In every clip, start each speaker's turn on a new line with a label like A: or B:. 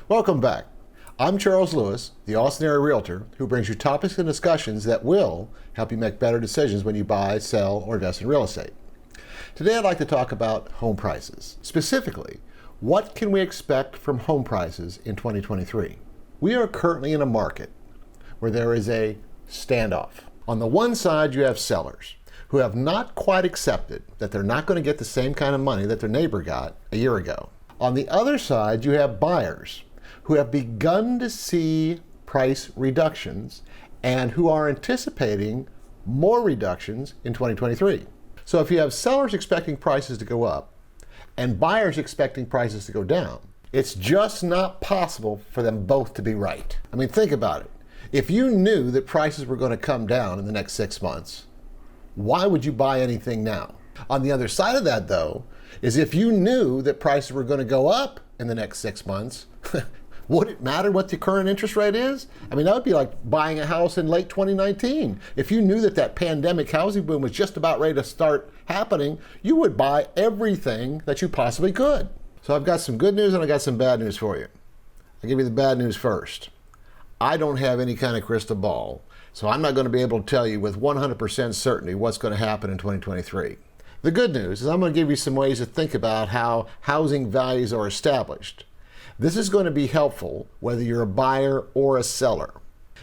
A: Welcome back. I'm Charles Lewis, the Austin area realtor, who brings you topics and discussions that will help you make better decisions when you buy, sell, or invest in real estate. Today I'd like to talk about home prices. Specifically, what can we expect from home prices in 2023? We are currently in a market where there is a standoff. On the one side, you have sellers who have not quite accepted that they're not going to get the same kind of money that their neighbor got a year ago. On the other side, you have buyers who have begun to see price reductions and who are anticipating more reductions in 2023. So if you have sellers expecting prices to go up and buyers expecting prices to go down, it's just not possible for them both to be right. I mean, think about it. If you knew that prices were going to come down in the next 6 months, why would you buy anything now? On the other side of that, though, is if you knew that prices were going to go up in the next 6 months, would it matter what the current interest rate is? I mean, that would be like buying a house in late 2019. If you knew that that pandemic housing boom was just about ready to start happening, you would buy everything that you possibly could. So I've got some good news and I got some bad news for you. I'll give you the bad news first. I don't have any kind of crystal ball, so I'm not going to be able to tell you with 100% certainty what's going to happen in 2023. The good news is I'm going to give you some ways to think about how housing values are established. This is going to be helpful whether you're a buyer or a seller.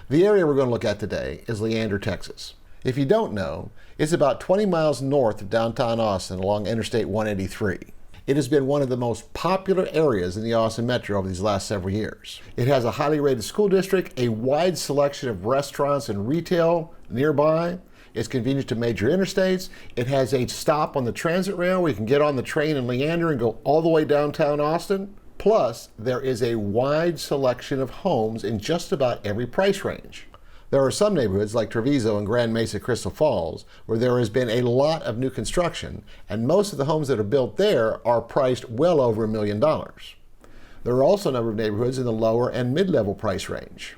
A: The area we're going to look at today is Leander, Texas. If you don't know, it's about 20 miles north of downtown Austin along Interstate 183. It has been one of the most popular areas in the Austin metro over these last several years. It has a highly rated school district, a wide selection of restaurants and retail nearby. It's convenient to major interstates. It has a stop on the transit rail where you can get on the train in Leander and go all the way downtown Austin. Plus, there is a wide selection of homes in just about every price range. There are some neighborhoods like Treviso and Grand Mesa, Crystal Falls, where there has been a lot of new construction, and most of the homes that are built there are priced well over $1 million. There are also a number of neighborhoods in the lower and mid-level price range.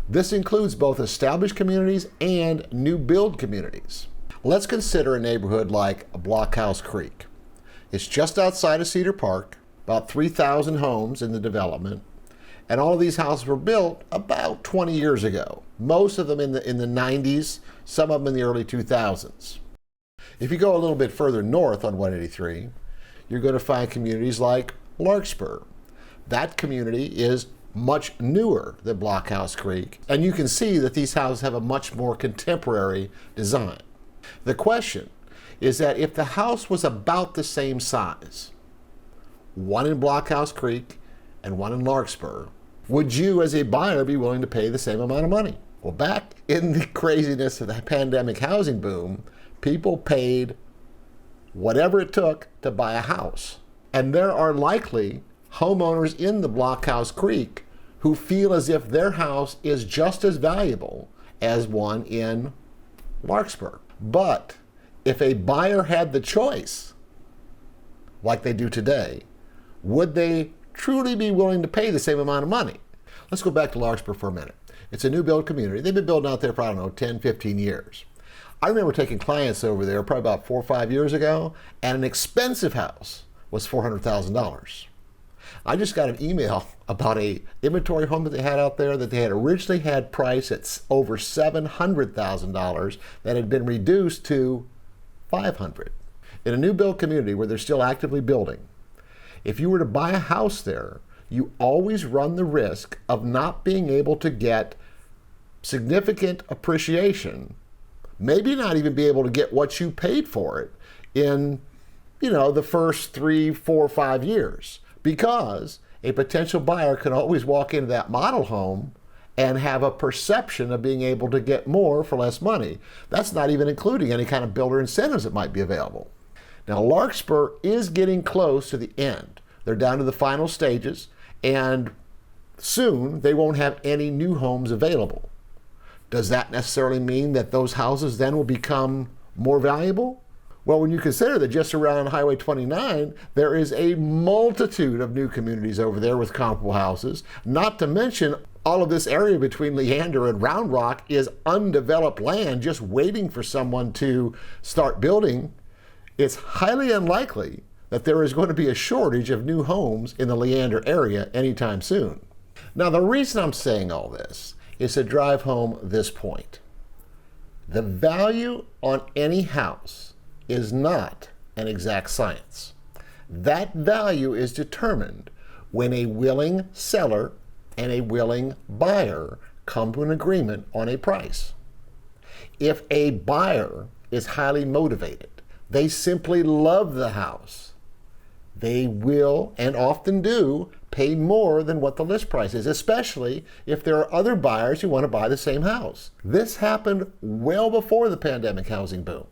A: This includes both established communities and new build communities. Let's consider a neighborhood like Blockhouse Creek. It's just outside of Cedar Park, about 3,000 homes in the development, and all of these houses were built about 20 years ago. Most of them in the 90s, some of them in the early 2000s. If you go a little bit further north on 183, you're going to find communities like Larkspur. That community is much newer than Blockhouse Creek, and you can see that these houses have a much more contemporary design. The question is that if the house was about the same size, one in Blockhouse Creek and one in Larkspur, would you as a buyer be willing to pay the same amount of money? Well, back in the craziness of the pandemic housing boom, people paid whatever it took to buy a house. And there are likely homeowners in the Blockhouse Creek who feel as if their house is just as valuable as one in Larkspur. But if a buyer had the choice, like they do today, would they truly be willing to pay the same amount of money? Let's go back to Larkspur for a minute. It's a new build community. They've been building out there for, 10, 15 years. I remember taking clients over there probably about 4 or 5 years ago, and an expensive house was $400,000. I just got an email about a inventory home that they had out there that they had originally had priced at over $700,000 that had been reduced to $500,000. In a new build community where they're still actively building, if you were to buy a house there, you always run the risk of not being able to get significant appreciation, maybe not even be able to get what you paid for it in, the first 3, 4, 5 years, because a potential buyer can always walk into that model home and have a perception of being able to get more for less money. That's not even including any kind of builder incentives that might be available. Now, Larkspur is getting close to the end. They're down to the final stages, and soon they won't have any new homes available. Does that necessarily mean that those houses then will become more valuable? Well, when you consider that just around Highway 29, there is a multitude of new communities over there with comparable houses, not to mention all of this area between Leander and Round Rock is undeveloped land just waiting for someone to start building. It's highly unlikely that there is going to be a shortage of new homes in the Leander area anytime soon. Now, the reason I'm saying all this is to drive home this point. The value on any house is not an exact science. That value is determined when a willing seller and a willing buyer come to an agreement on a price. If a buyer is highly motivated, they simply love the house, they will, and often do, pay more than what the list price is, especially if there are other buyers who want to buy the same house. This happened well before the pandemic housing boom.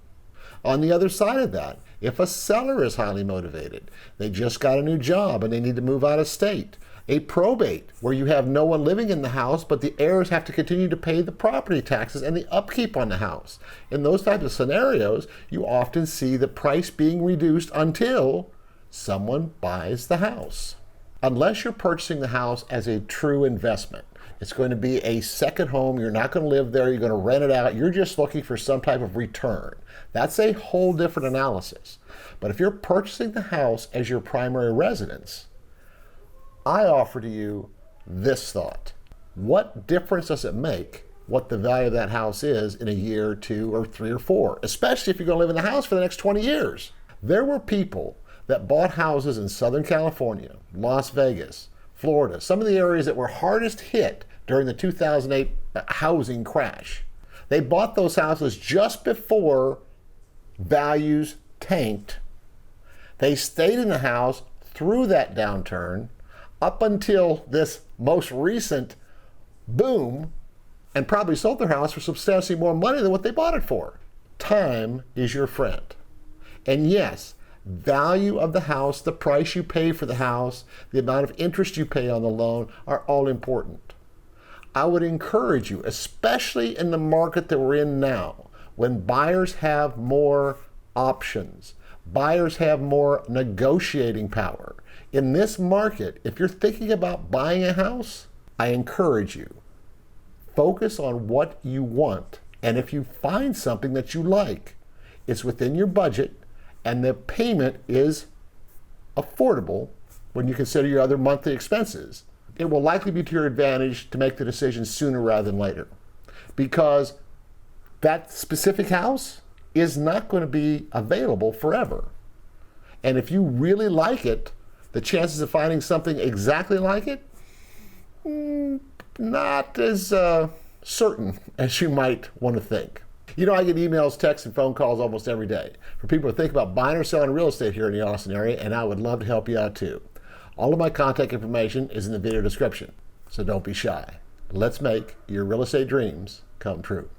A: On the other side of that, if a seller is highly motivated, they just got a new job and they need to move out of state, a probate where you have no one living in the house but the heirs have to continue to pay the property taxes and the upkeep on the house. In those types of scenarios, you often see the price being reduced until someone buys the house. Unless you're purchasing the house as a true investment, it's going to be a second home. You're not going to live there. You're going to rent it out. You're just looking for some type of return. That's a whole different analysis. But if you're purchasing the house as your primary residence, I offer to you this thought. What difference does it make what the value of that house is in a year or 2 or 3 or 4, especially if you're going to live in the house for the next 20 years? There were people that bought houses in Southern California, Las Vegas, Florida, some of the areas that were hardest hit during the 2008 housing crash. They bought those houses just before values tanked. They stayed in the house through that downturn up until this most recent boom and probably sold their house for substantially more money than what they bought it for. Time is your friend. And yes, value of the house, the price you pay for the house, the amount of interest you pay on the loan are all important. I would encourage you, especially in the market that we're in now, when buyers have more options, buyers have more negotiating power. In this market, if you're thinking about buying a house, I encourage you, focus on what you want. And if you find something that you like, it's within your budget, and the payment is affordable when you consider your other monthly expenses, it will likely be to your advantage to make the decision sooner rather than later. Because that specific house is not going to be available forever. And if you really like it, the chances of finding something exactly like it, not as certain as you might want to think. You know, I get emails, texts, and phone calls almost every day from people who think about buying or selling real estate here in the Austin area, and I would love to help you out too. All of my contact information is in the video description, so don't be shy. Let's make your real estate dreams come true.